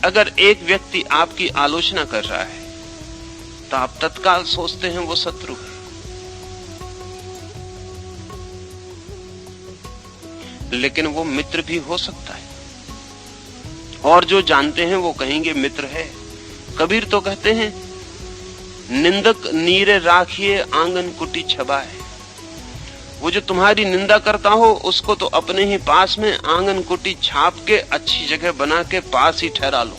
अगर एक व्यक्ति आपकी आलोचना कर रहा है तो आप तत्काल सोचते हैं वो शत्रु है, लेकिन वो मित्र भी हो सकता है। और जो जानते हैं वो कहेंगे मित्र है। कबीर तो कहते हैं, निंदक नीरे राखिए आंगन कुटी छबाए। वो जो तुम्हारी निंदा करता हो उसको तो अपने ही पास में आंगन कुटी छाप के अच्छी जगह बना के पास ही ठहरा लो,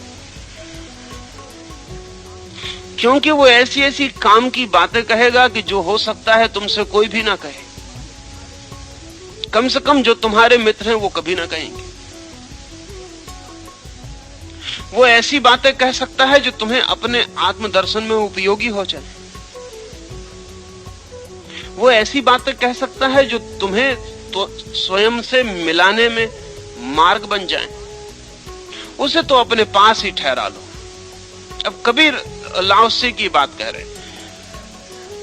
क्योंकि वो ऐसी ऐसी काम की बातें कहेगा कि जो हो सकता है तुमसे कोई भी ना कहे। कम से कम जो तुम्हारे मित्र हैं वो कभी ना कहेंगे। वो ऐसी बातें कह सकता है जो तुम्हें अपने आत्मदर्शन में उपयोगी हो जाए। वो ऐसी बातें कह सकता है जो तुम्हें तो स्वयं से मिलाने में मार्ग बन जाए। उसे तो अपने पास ही ठहरा लो। अब कबीर लाओसे की बात कह रहे,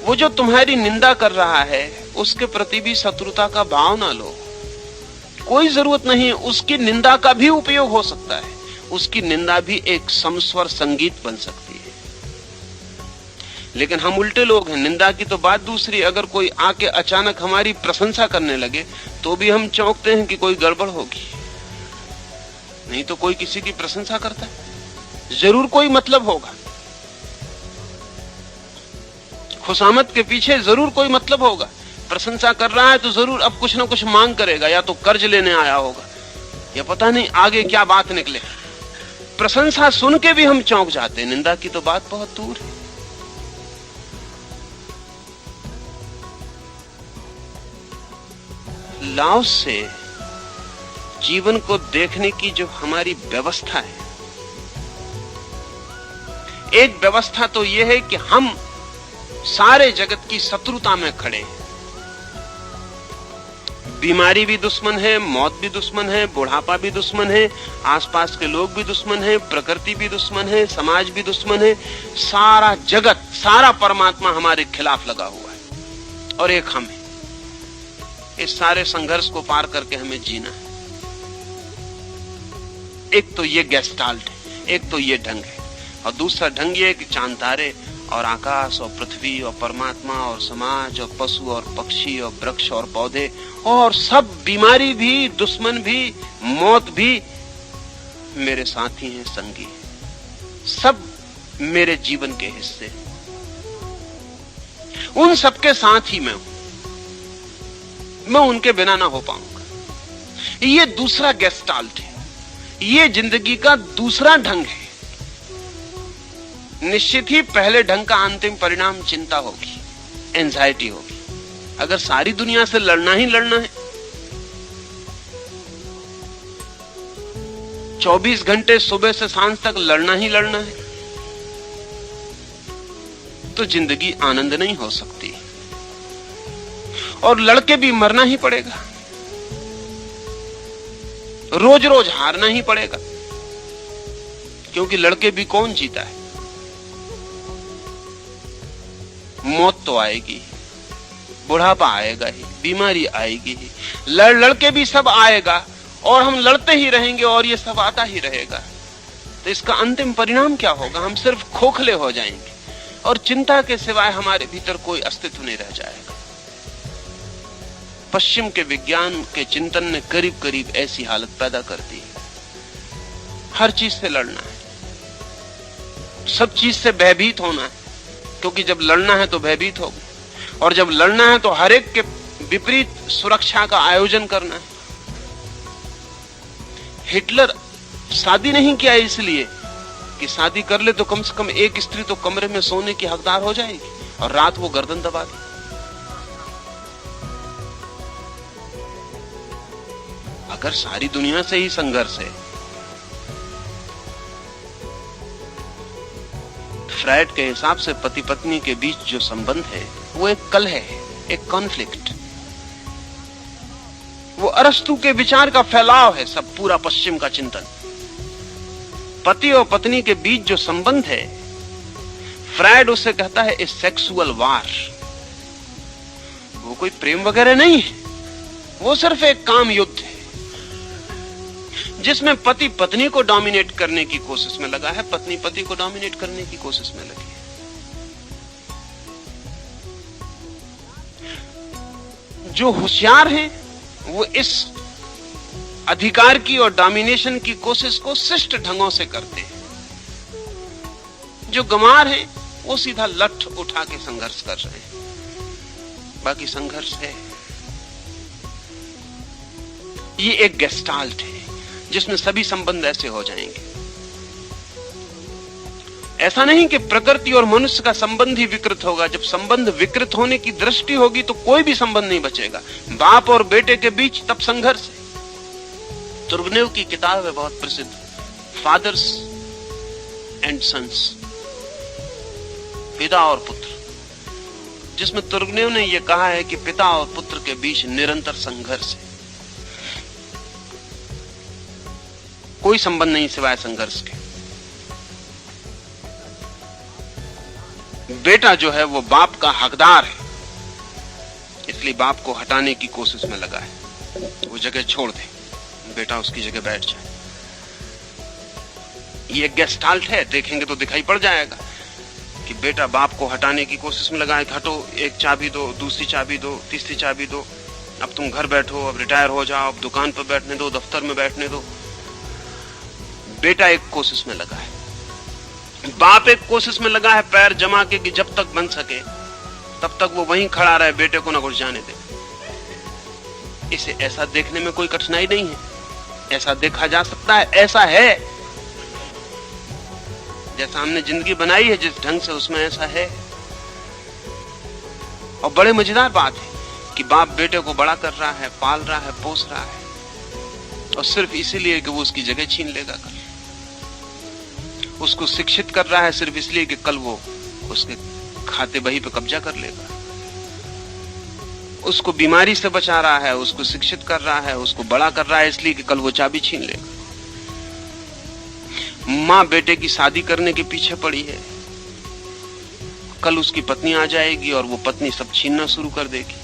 वो जो तुम्हारी निंदा कर रहा है उसके प्रति भी शत्रुता का भाव ना लो। कोई जरूरत नहीं, उसकी निंदा का भी उपयोग हो सकता है। उसकी निंदा भी एक समस्वर संगीत बन सकती है। लेकिन हम उल्टे लोग हैं। निंदा की तो बात दूसरी, अगर कोई आके अचानक हमारी प्रशंसा करने लगे तो भी हम चौंकते हैं कि कोई गड़बड़ होगी। नहीं तो कोई किसी की प्रशंसा करता है, जरूर कोई मतलब होगा। खुशामद के पीछे जरूर कोई मतलब होगा। प्रशंसा कर रहा है तो जरूर अब कुछ ना कुछ मांग करेगा, या तो कर्ज लेने आया होगा, या पता नहीं आगे क्या बात निकले। प्रशंसा सुन के भी हम चौंक जाते हैं, निंदा की तो बात बहुत दूर है। लाओस से जीवन को देखने की जो हमारी व्यवस्था है, एक व्यवस्था तो यह है कि हम सारे जगत की शत्रुता में खड़े हैं। बीमारी भी दुश्मन है, मौत भी दुश्मन है, बुढ़ापा भी दुश्मन है, आसपास के लोग भी दुश्मन है, प्रकृति भी दुश्मन है, समाज भी दुश्मन है। सारा जगत, सारा परमात्मा हमारे खिलाफ लगा हुआ है और एक हम है। इस सारे संघर्ष को पार करके हमें जीना है। एक तो ये गेस्टाल्ट है, एक तो ये ढंग है, और दूसरा ढंग ये कि चांद तारे और आकाश और पृथ्वी और परमात्मा और समाज और पशु और पक्षी और वृक्ष और पौधे और सब, बीमारी भी, दुश्मन भी, मौत भी मेरे साथी हैं, संगी हैं। सब मेरे जीवन के हिस्से। उन सबके साथ ही मैं हूं, मैं उनके बिना ना हो पाऊंगा। ये दूसरा गेस्टाल्ट है, ये जिंदगी का दूसरा ढंग है। निश्चित ही पहले ढंग का अंतिम परिणाम चिंता होगी, एंजाइटी होगी। अगर सारी दुनिया से लड़ना ही लड़ना है, 24 घंटे सुबह से सांझ तक लड़ना ही लड़ना है, तो जिंदगी आनंद नहीं हो सकती। और लड़के भी मरना ही पड़ेगा, रोज रोज हारना ही पड़ेगा, क्योंकि लड़के भी कौन जीता है। मौत तो आएगी, बुढ़ापा आएगा ही, बीमारी आएगी ही, लड़के भी सब आएगा, और हम लड़ते ही रहेंगे और ये सब आता ही रहेगा। तो इसका अंतिम परिणाम क्या होगा? हम सिर्फ खोखले हो जाएंगे और चिंता के सिवाय हमारे भीतर कोई अस्तित्व नहीं रह जाएगा। पश्चिम के विज्ञान के चिंतन ने करीब करीब ऐसी हालत पैदा कर दी। हर चीज से लड़ना है, सब चीज से भयभीत होना है, क्योंकि जब लड़ना है तो भयभीत होगा, और जब लड़ना है तो हर एक के विपरीत सुरक्षा का आयोजन करना है। हिटलर शादी नहीं किया इसलिए कि शादी कर ले तो कम से कम एक स्त्री तो कमरे में सोने की हकदार हो जाएगी, और रात वो गर्दन दबा दी। अगर सारी दुनिया से ही संघर्ष है, फ्रायड के हिसाब से पति पत्नी के बीच जो संबंध है वो एक कलह है, एक कॉन्फ्लिक्ट। वो अरस्तु के विचार का फैलाव है, सब पूरा पश्चिम का चिंतन। पति और पत्नी के बीच जो संबंध है, फ्रायड उसे कहता है ए सेक्सुअल वार। वो कोई प्रेम वगैरह नहीं है, वो सिर्फ एक काम युद्ध है। जिसमें पति पत्नी को डोमिनेट करने की कोशिश में लगा है, पत्नी पति को डोमिनेट करने की कोशिश में लगी है। जो होशियार हैं वो इस अधिकार की और डोमिनेशन की कोशिश को शिष्ट ढंगों से करते हैं। जो गंवार हैं वो सीधा लठ उठा के संघर्ष कर रहे हैं। बाकी संघर्ष है। ये एक गेस्टाल्ट है जिसमें सभी संबंध ऐसे हो जाएंगे। ऐसा नहीं कि प्रकृति और मनुष्य का संबंध ही विकृत होगा। जब संबंध विकृत होने की दृष्टि होगी तो कोई भी संबंध नहीं बचेगा। बाप और बेटे के बीच तब संघर्ष है। तुर्गनेव की किताब है बहुत प्रसिद्ध, फादर्स एंड सन्स, पिता और पुत्र, जिसमें तुर्गनेव ने यह कहा है कि पिता और पुत्र के बीच निरंतर संघर्ष है। कोई संबंध नहीं सिवाय संघर्ष के। बेटा जो है वो बाप का हकदार है, इसलिए बाप को हटाने की कोशिश में लगा है। वो जगह छोड़ दे, बेटा उसकी जगह बैठ जाए। ये गेस्टाल्ट है, देखेंगे तो दिखाई पड़ जाएगा कि बेटा बाप को हटाने की कोशिश में लगा है। हटो, एक चाबी दो, दूसरी चाबी दो, तीसरी चाबी दो, अब तुम घर बैठो, अब रिटायर हो जाओ, अब दुकान पर बैठने दो, दफ्तर में बैठने दो। बेटा एक कोशिश में लगा है, बाप एक कोशिश में लगा है पैर जमा के कि जब तक बन सके तब तक वो वहीं खड़ा रहे, बेटे को ना कुछ जाने दे। इसे ऐसा देखने में कोई कठिनाई नहीं है, ऐसा देखा जा सकता है, ऐसा है। जैसा हमने जिंदगी बनाई है जिस ढंग से, उसमें ऐसा है। और बड़े मजेदार बात है कि बाप बेटे को बड़ा कर रहा है, पाल रहा है, पोस रहा है, और सिर्फ इसीलिए कि वो उसकी जगह छीन लेगा कल। उसको शिक्षित कर रहा है सिर्फ इसलिए कि कल वो उसके खाते बही पे कब्जा कर लेगा। उसको बीमारी से बचा रहा है, उसको शिक्षित कर रहा है, उसको बड़ा कर रहा है इसलिए कि कल वो चाबी छीन लेगा। मां बेटे की शादी करने के पीछे पड़ी है, कल उसकी पत्नी आ जाएगी और वो पत्नी सब छीनना शुरू कर देगी,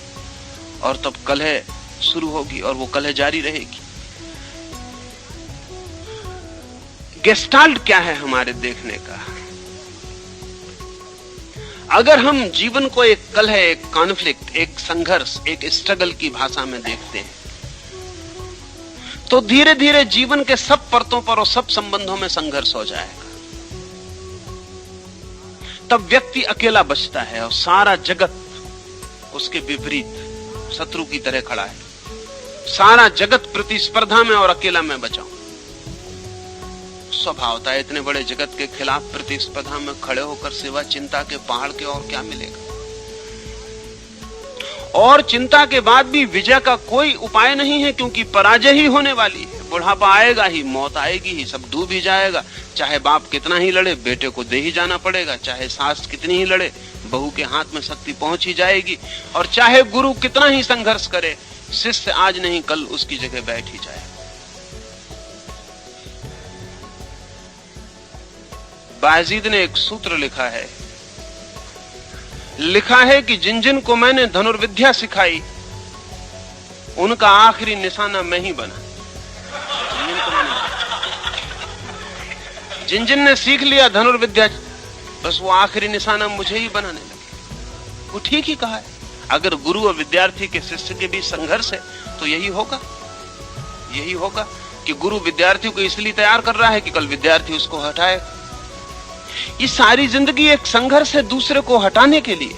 और तब कलह शुरू होगी और वो कलह जारी रहेगी। गेस्टाल्ट क्या है हमारे देखने का? अगर हम जीवन को एक कलह, एक कॉन्फ्लिक्ट, एक संघर्ष, एक स्ट्रगल की भाषा में देखते हैं तो धीरे धीरे जीवन के सब परतों पर और सब संबंधों में संघर्ष हो जाएगा। तब व्यक्ति अकेला बचता है और सारा जगत उसके विपरीत शत्रु की तरह खड़ा है। सारा जगत प्रतिस्पर्धा में और अकेला मैं बचा हूं। स्वभावता इतने बड़े जगत के खिलाफ प्रतिस्पर्धा में खड़े होकर सिवा चिंता के पहाड़ के और क्या मिलेगा? और चिंता के बाद भी विजय का कोई उपाय नहीं है, क्योंकि पराजय ही होने वाली है। बुढ़ापा आएगा ही, मौत आएगी ही, सब डूब ही जाएगा। चाहे बाप कितना ही लड़े, बेटे को दे ही जाना पड़ेगा। चाहे सास कितनी ही लड़े, बहू के हाथ में शक्ति पहुंच ही जाएगी। और चाहे गुरु कितना ही संघर्ष करे, शिष्य आज नहीं कल उसकी जगह बैठ ही जाएगा। बायजीद ने एक सूत्र लिखा है कि जिन जिन को मैंने धनुर्विद्या सिखाई उनका आखिरी निशाना मैं ही बना। जिन जिन ने सीख लिया धनुर्विद्या, बस वो आखिरी निशाना मुझे ही बनाने लगे। वो ठीक ही कहा है। अगर गुरु और विद्यार्थी के, शिष्य के बीच संघर्ष है तो यही होगा कि गुरु विद्यार्थी को इसलिए तैयार कर रहा है कि कल विद्यार्थी उसको हटाए। ये सारी जिंदगी एक संघर्ष है दूसरे को हटाने के लिए,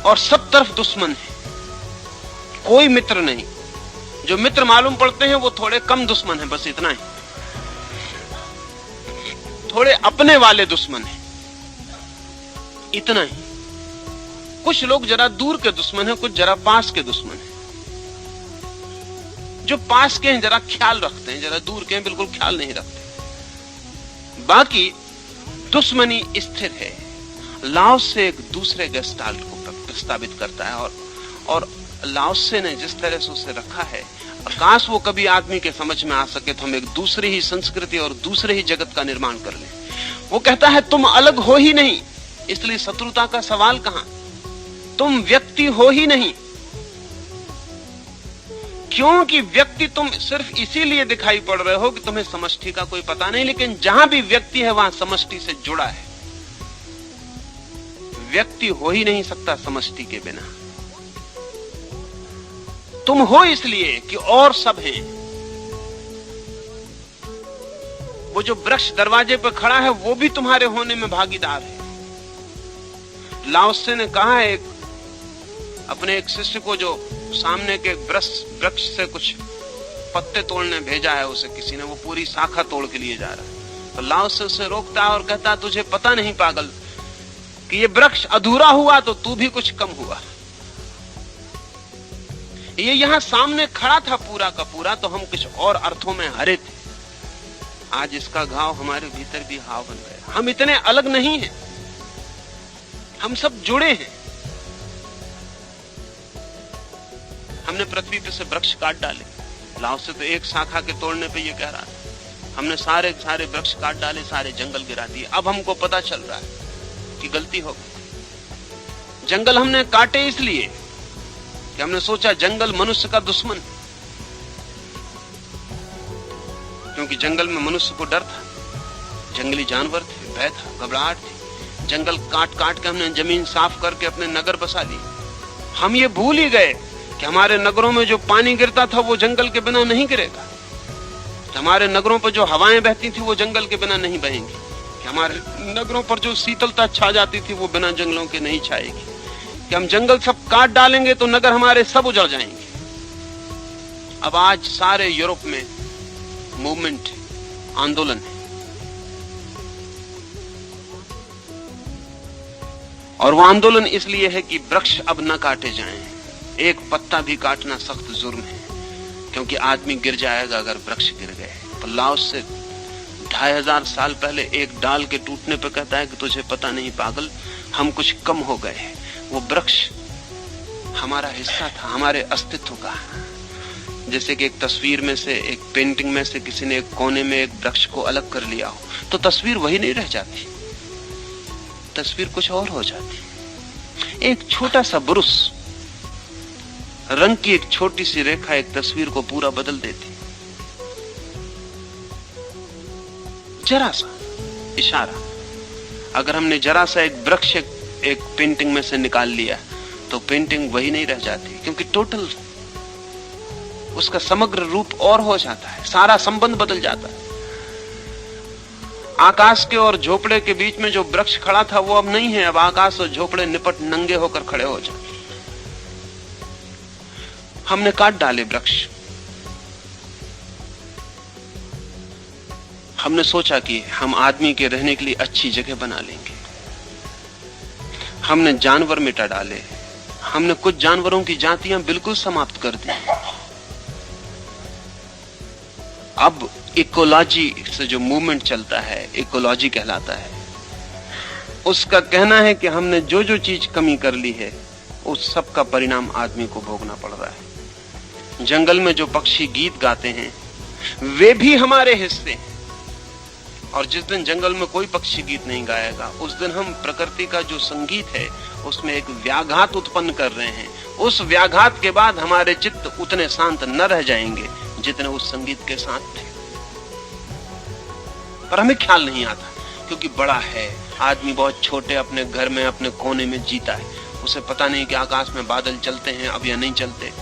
और सब तरफ दुश्मन है, कोई मित्र नहीं। जो मित्र मालूम पड़ते हैं वो थोड़े कम दुश्मन हैं, बस इतना ही। थोड़े अपने वाले दुश्मन हैं, इतना ही। कुछ लोग जरा दूर के दुश्मन हैं, कुछ जरा पास के दुश्मन हैं। जो पास के हैं जरा ख्याल रखते हैं, जरा दूर के हैं बिल्कुल ख्याल नहीं रखते। बाकी दुश्मनी स्थिर है। लाओत्से एक दूसरे गेस्टाल्ट को प्रस्तावित करता है, और लाओत्से ने जिस तरह से उसे रखा है, काश वो कभी आदमी के समझ में आ सके तो हम एक दूसरी ही संस्कृति और दूसरे ही जगत का निर्माण कर लें। वो कहता है तुम अलग हो ही नहीं, इसलिए शत्रुता का सवाल कहां। तुम व्यक्ति हो ही नहीं, क्योंकि व्यक्ति तुम सिर्फ इसीलिए दिखाई पड़ रहे हो कि तुम्हें समष्टि का कोई पता नहीं, लेकिन जहां भी व्यक्ति है वहां समष्टि से जुड़ा है। व्यक्ति हो ही नहीं सकता समष्टि के बिना। तुम हो इसलिए कि और सब हैं। वो जो वृक्ष दरवाजे पर खड़ा है वो भी तुम्हारे होने में भागीदार है। लाओ त्से ने कहा है अपने एक शिष्य को, जो सामने के वृक्ष से कुछ पत्ते तोड़ने भेजा है उसे किसी ने, वो पूरी शाखा तोड़ के लिए जा रहा है, तो लाओ त्से उसे रोकता है और कहता है तुझे पता नहीं पागल कि ये वृक्ष अधूरा हुआ तो तू भी कुछ कम हुआ। ये यहां सामने खड़ा था पूरा का पूरा, तो हम कुछ और अर्थों में हरे थे। आज इसका घाव हमारे भीतर भी हाव बन गया। हम इतने अलग नहीं हैं, हम सब जुड़े हैं। हमने पृथ्वी पे से वृक्ष काट डाले। लाओ से तो एक शाखा के तोड़ने पे ये कह रहा था। हमने सारे वृक्ष काट डाले, सारे जंगल गिरा दिए। अब हमको पता चल रहा है कि गलती हो गई। जंगल हमने काटे इसलिए कि हमने सोचा जंगल मनुष्य का दुश्मन, क्योंकि जंगल में मनुष्य को डर था। जंगली जानवर थे, भय था, घबराहट थी। जंगल काट काट के हमने जमीन साफ करके अपने नगर बसा लिए। हम ये भूल ही गए कि हमारे नगरों में जो पानी गिरता था वो जंगल के बिना नहीं गिरेगा, कि हमारे नगरों पर जो हवाएं बहती थी वो जंगल के बिना नहीं बहेंगी, कि हमारे नगरों पर जो शीतलता छा जाती थी वो बिना जंगलों के नहीं छाएगी, कि हम जंगल सब काट डालेंगे तो नगर हमारे सब उजड़ जाएंगे। अब आज सारे यूरोप में मूवमेंट, आंदोलन है, और वो आंदोलन इसलिए है कि वृक्ष अब न काटे जाएं। एक पत्ता भी काटना सख्त जुर्म है, क्योंकि आदमी गिर जाएगा अगर वृक्ष गिर गए। तो लाओ से 2500 साल पहले एक डाल के टूटने पर कहता है कि तुझे पता नहीं पागल, हम कुछ कम हो गए। वो वृक्ष हमारा हिस्सा था, हमारे अस्तित्व का। जैसे कि एक तस्वीर में से, एक पेंटिंग में से किसी ने एक कोने में एक वृक्ष को अलग कर लिया हो, तो तस्वीर वही नहीं रह जाती, तस्वीर कुछ और हो जाती। एक छोटा सा ब्रुश, रंग की एक छोटी सी रेखा एक तस्वीर को पूरा बदल देती। जरा सा इशारा, अगर हमने जरा सा एक वृक्ष एक पेंटिंग में से निकाल लिया तो पेंटिंग वही नहीं रह जाती, क्योंकि टोटल उसका समग्र रूप और हो जाता है, सारा संबंध बदल जाता है। आकाश के और झोपड़े के बीच में जो वृक्ष खड़ा था वो अब नहीं है। अब आकाश और झोपड़े निपट नंगे होकर खड़े हो जाते। हमने काट डाले वृक्ष। हमने सोचा कि हम आदमी के रहने के लिए अच्छी जगह बना लेंगे। हमने जानवर मिटा डाले। हमने कुछ जानवरों की जातियां बिल्कुल समाप्त कर दी। अब इकोलॉजी से जो मूवमेंट चलता है, इकोलॉजी कहलाता है, उसका कहना है कि हमने जो जो चीज कमी कर ली है उस सब का परिणाम आदमी को भोगना पड़ रहा है। जंगल में जो पक्षी गीत गाते हैं वे भी हमारे हिस्से हैं, और जिस दिन जंगल में कोई पक्षी गीत नहीं गाएगा उस दिन हम प्रकृति का जो संगीत है उसमें एक व्याघात उत्पन्न कर रहे हैं। उस व्याघात के बाद हमारे चित्त उतने शांत न रह जाएंगे जितने उस संगीत के साथ थे, पर हमें ख्याल नहीं आता क्योंकि बड़ा है। आदमी बहुत छोटे अपने घर में अपने कोने में जीता है, उसे पता नहीं कि आकाश में बादल चलते हैं अब या नहीं चलते,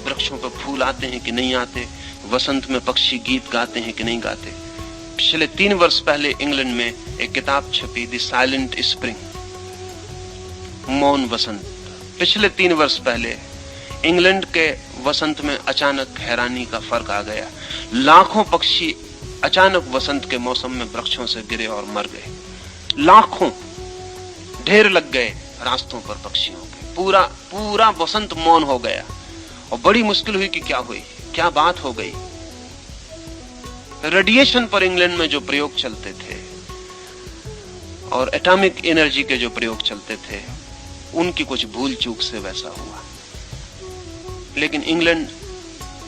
वृक्षों पर फूल आते हैं कि नहीं आते, वसंत में पक्षी गीत गाते हैं कि नहीं गाते। पिछले 3 वर्ष पहले इंग्लैंड में एक किताब छपी, द साइलेंट स्प्रिंग, मौन वसंत। पिछले 3 वर्ष पहले इंग्लैंड के वसंत में अचानक हैरानी का फर्क आ गया। लाखों पक्षी अचानक वसंत के मौसम में वृक्षों से गिरे और मर गए। लाखों, ढेर लग गए रास्तों पर पक्षियों के। पूरा वसंत मौन हो गया और बड़ी मुश्किल हुई कि क्या हुई, क्या बात हो गई। रेडिएशन पर इंग्लैंड में जो प्रयोग चलते थे और एटॉमिक एनर्जी के जो प्रयोग चलते थे उनकी कुछ भूल चूक से वैसा हुआ। लेकिन इंग्लैंड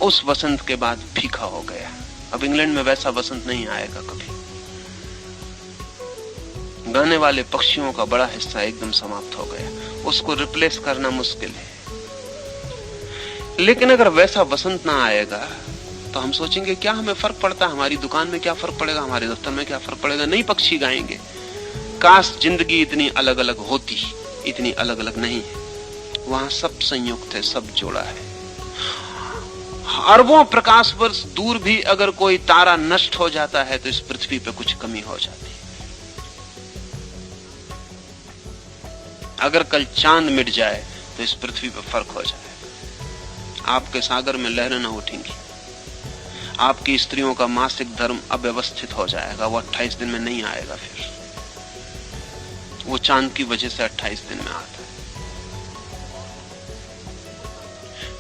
उस वसंत के बाद फीका हो गया। अब इंग्लैंड में वैसा वसंत नहीं आएगा कभी। गाने वाले पक्षियों का बड़ा हिस्सा एकदम समाप्त हो गया, उसको रिप्लेस करना मुश्किल है। लेकिन अगर वैसा बसंत ना आएगा तो हम सोचेंगे क्या हमें फर्क पड़ता है, हमारी दुकान में क्या फर्क पड़ेगा, हमारे दफ्तर में क्या फर्क पड़ेगा। नहीं पक्षी गाएंगे, काश जिंदगी इतनी अलग अलग होती, इतनी अलग अलग नहीं है। वहां सब संयुक्त है, सब जोड़ा है। अरबों प्रकाश वर्ष दूर भी अगर कोई तारा नष्ट हो जाता है तो इस पृथ्वी पे कुछ कमी हो जाती है। अगर कल चांद मिट जाए तो इस पृथ्वी पे फर्क हो जाए। आपके सागर में लहरें न उठेंगी, आपकी स्त्रियों का मासिक धर्म अव्यवस्थित हो जाएगा, वो 28 दिन में नहीं आएगा। फिर वो चांद की वजह से 28 दिन में आता है।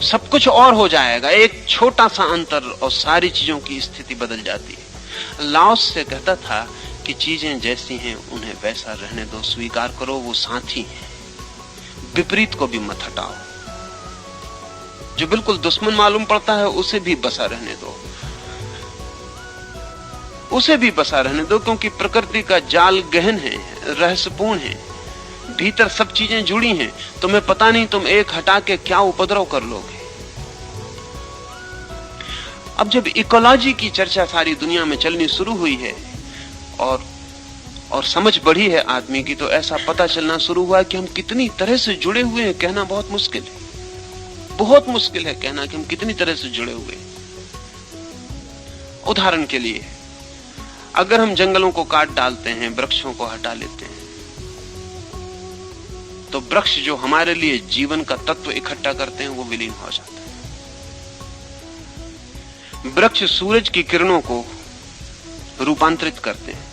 सब कुछ और हो जाएगा, एक छोटा सा अंतर और सारी चीजों की स्थिति बदल जाती है। लाओस से कहता था कि चीजें जैसी हैं उन्हें वैसा रहने दो, स्वीकार करो वो साथी हैं, विपरीत को भी मत हटाओ। जो बिल्कुल दुश्मन मालूम पड़ता है उसे भी बसा रहने दो, उसे भी बसा रहने दो, क्योंकि प्रकृति का जाल गहन है, रहस्यपूर्ण है, भीतर सब चीजें जुड़ी हैं। तुम्हें पता नहीं तुम एक हटा के क्या उपद्रव कर लोगे। अब जब इकोलॉजी की चर्चा सारी दुनिया में चलनी शुरू हुई है और समझ बढ़ी है आदमी की, तो ऐसा पता चलना शुरू हुआ कि हम कितनी तरह से जुड़े हुए हैं। कहना बहुत मुश्किल है, बहुत मुश्किल है कहना कि हम कितनी तरह से जुड़े हुए हैं। उदाहरण के लिए, अगर हम जंगलों को काट डालते हैं, वृक्षों को हटा लेते हैं, तो वृक्ष जो हमारे लिए जीवन का तत्व इकट्ठा करते हैं वो विलीन हो जाता है। वृक्ष सूरज की किरणों को रूपांतरित करते हैं,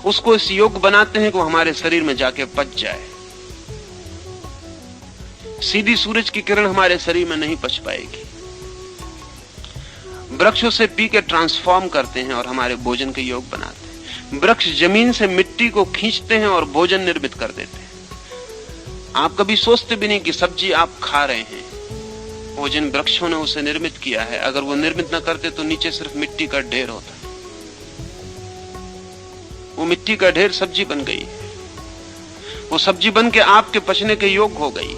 उसको इस योग्य बनाते हैं कि वो हमारे शरीर में जाके पच जाए। सीधी सूरज की किरण हमारे शरीर में नहीं पच पाएगी। वृक्ष उसे पी के ट्रांसफॉर्म करते हैं और हमारे भोजन के योग्य बनाते हैं। वृक्ष जमीन से मिट्टी को खींचते हैं और भोजन निर्मित कर देते हैं। आप कभी सोचते भी नहीं कि सब्जी आप खा रहे हैं, वो जिन वृक्षों ने उसे निर्मित किया है, अगर वो निर्मित न करते तो नीचे सिर्फ मिट्टी का ढेर होता। वो मिट्टी का ढेर सब्जी बन गई, वो सब्जी बन के आपके पचने के योग्य हो गई।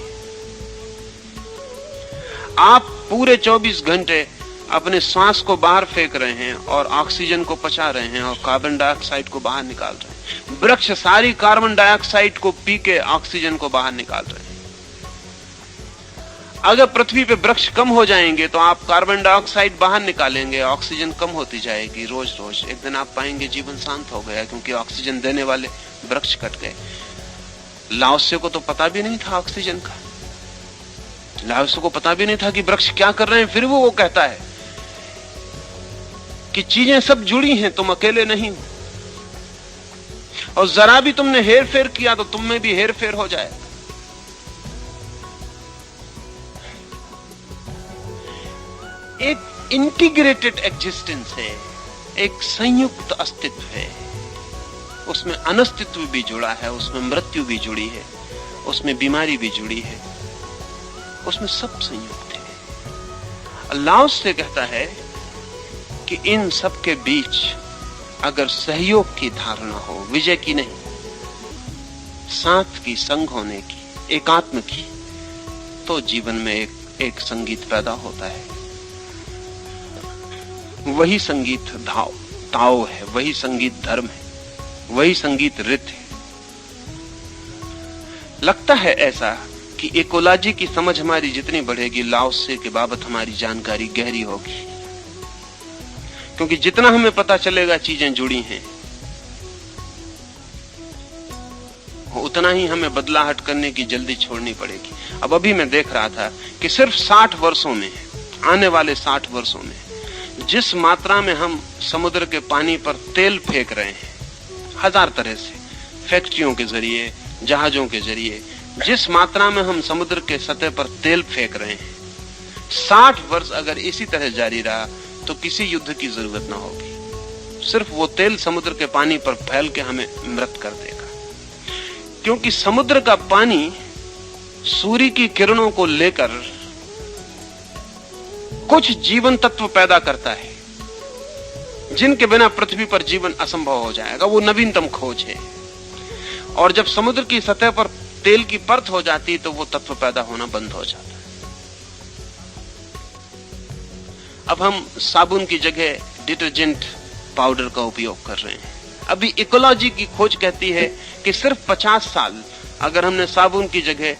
आप पूरे 24 घंटे अपने श्वास को बाहर फेंक रहे हैं और ऑक्सीजन को पचा रहे हैं और कार्बन डाइऑक्साइड को बाहर निकाल रहे हैं। वृक्ष सारी कार्बन डाइऑक्साइड को पी के ऑक्सीजन को बाहर निकाल रहे हैं। अगर पृथ्वी पे वृक्ष कम हो जाएंगे तो आप कार्बन डाइऑक्साइड बाहर निकालेंगे, ऑक्सीजन कम होती जाएगी रोज रोज। एक दिन आप पाएंगे जीवन शांत हो गया, क्योंकि ऑक्सीजन देने वाले वृक्ष कट गए। लाओसे को तो पता भी नहीं था ऑक्सीजन का, लाओसे को पता भी नहीं था कि वृक्ष क्या कर रहे हैं। फिर वो कहता है कि चीजें सब जुड़ी हैं, तुम अकेले नहीं हो, और जरा भी तुमने हेर फेर किया तो तुम में भी हेर फेर हो जाए। एक इंटीग्रेटेड एग्जिस्टेंस है, एक संयुक्त अस्तित्व है। उसमें अनस्तित्व भी जुड़ा है, उसमें मृत्यु भी जुड़ी है, उसमें बीमारी भी जुड़ी है, उसमें सब संयुक्त है। लाओस से कहता है कि इन सब के बीच अगर सहयोग की धारणा हो, विजय की नहीं, साथ की, संग होने की, एकात्म की, तो जीवन में एक संगीत पैदा होता है। वही संगीत ताओ है, वही संगीत धर्म है, वही संगीत रित है। लगता है ऐसा कि इकोलॉजी की समझ हमारी जितनी बढ़ेगी, लाओसे के बाबत हमारी जानकारी गहरी होगी, क्योंकि जितना हमें पता चलेगा चीजें जुड़ी हैं, उतना ही हमें बदलाहट करने की जल्दी छोड़नी पड़ेगी। अब अभी मैं देख रहा था कि सिर्फ 60 वर्षों में, आने वाले 60 वर्षों में, जिस मात्रा में हम समुद्र के पानी पर तेल फेंक रहे हैं, 1000 तरह से, फैक्ट्रियों के जरिए, जहाजों के जरिए, जिस मात्रा में हम समुद्र के सतह पर तेल फेंक रहे हैं, 60 वर्ष अगर इसी तरह जारी रहा तो किसी युद्ध की जरूरत ना होगी। सिर्फ वो तेल समुद्र के पानी पर फैल के हमें मृत कर देगा, क्योंकि समुद्र का पानी सूर्य की किरणों को लेकर कुछ जीवन तत्व पैदा करता है, जिनके बिना पृथ्वी पर जीवन असंभव हो जाएगा। वो नवीनतम खोज है। और जब समुद्र की सतह पर तेल की परत हो जाती तो वो तत्व पैदा होना बंद हो जाता है। अब हम साबुन की जगह डिटर्जेंट पाउडर का उपयोग कर रहे हैं। अभी इकोलॉजी की खोज कहती है कि सिर्फ 50 साल अगर हमने साबुन की जगह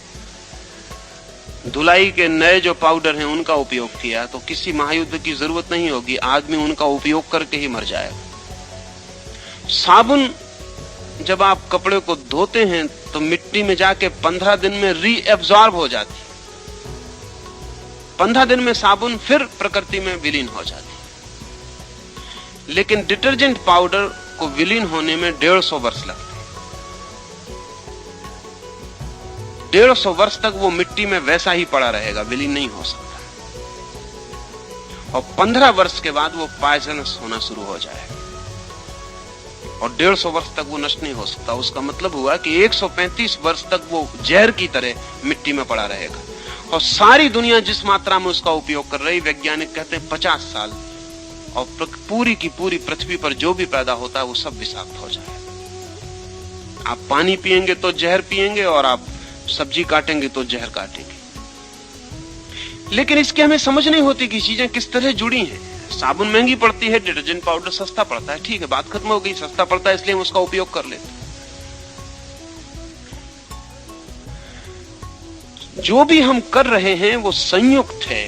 धुलाई के नए जो पाउडर हैं उनका उपयोग किया तो किसी महायुद्ध की जरूरत नहीं होगी, आदमी उनका उपयोग करके ही मर जाएगा। साबुन जब आप कपड़े को धोते हैं तो मिट्टी में जाके 15 दिन में रीएब्जॉर्ब हो जाती, 15 दिन में साबुन फिर प्रकृति में विलीन हो जाती। लेकिन डिटर्जेंट पाउडर को विलीन होने में 150 वर्ष लगते, 150 वर्ष तक वो मिट्टी में वैसा ही पड़ा रहेगा, विलीन नहीं हो सकता। और 15 वर्ष के बाद वो पॉइजनस होना शुरू हो जाएगा और 150 वर्ष तक वो नष्ट नहीं हो सकता। उसका मतलब हुआ कि 135 वर्ष तक वो जहर की तरह मिट्टी में पड़ा रहेगा। और सारी दुनिया जिस मात्रा में उसका उपयोग कर रही, वैज्ञानिक कहते हैं 50 साल, और पूरी की पूरी पृथ्वी पर जो भी पैदा होता है वो सब विषाक्त हो जाएगा। आप पानी पिएंगे तो जहर पिएंगे और आप सब्जी काटेंगे तो जहर काटेंगे। लेकिन इसकी हमें समझ नहीं होती कि चीजें किस तरह जुड़ी हैं। साबुन महंगी पड़ती है, डिटर्जेंट पाउडर सस्ता पड़ता है, ठीक है, बात खत्म हो गई। सस्ता पड़ता है इसलिए हम उसका उपयोग कर लेते हैं। जो भी हम कर रहे हैं वो संयुक्त है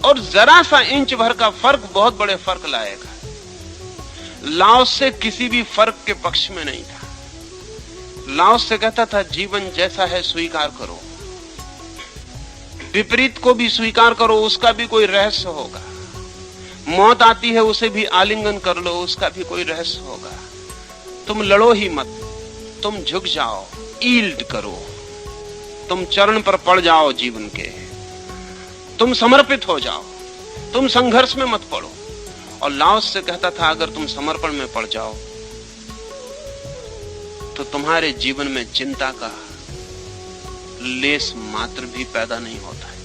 और जरा सा इंच भर का फर्क बहुत बड़े फर्क लाएगा। लाओस से किसी भी फर्क के पक्ष में नहीं था। लाओस से कहता था जीवन जैसा है स्वीकार करो, विपरीत को भी स्वीकार करो, उसका भी कोई रहस्य होगा। मौत आती है उसे भी आलिंगन कर लो, उसका भी कोई रहस्य होगा। तुम लड़ो ही मत, तुम झुक जाओ, ईल्ड करो, तुम चरण पर पड़ जाओ जीवन के, तुम समर्पित हो जाओ, तुम संघर्ष में मत पड़ो। और लाओस से कहता था अगर तुम समर्पण में पड़ जाओ तो तुम्हारे जीवन में चिंता का लेस मात्र भी पैदा नहीं होता है।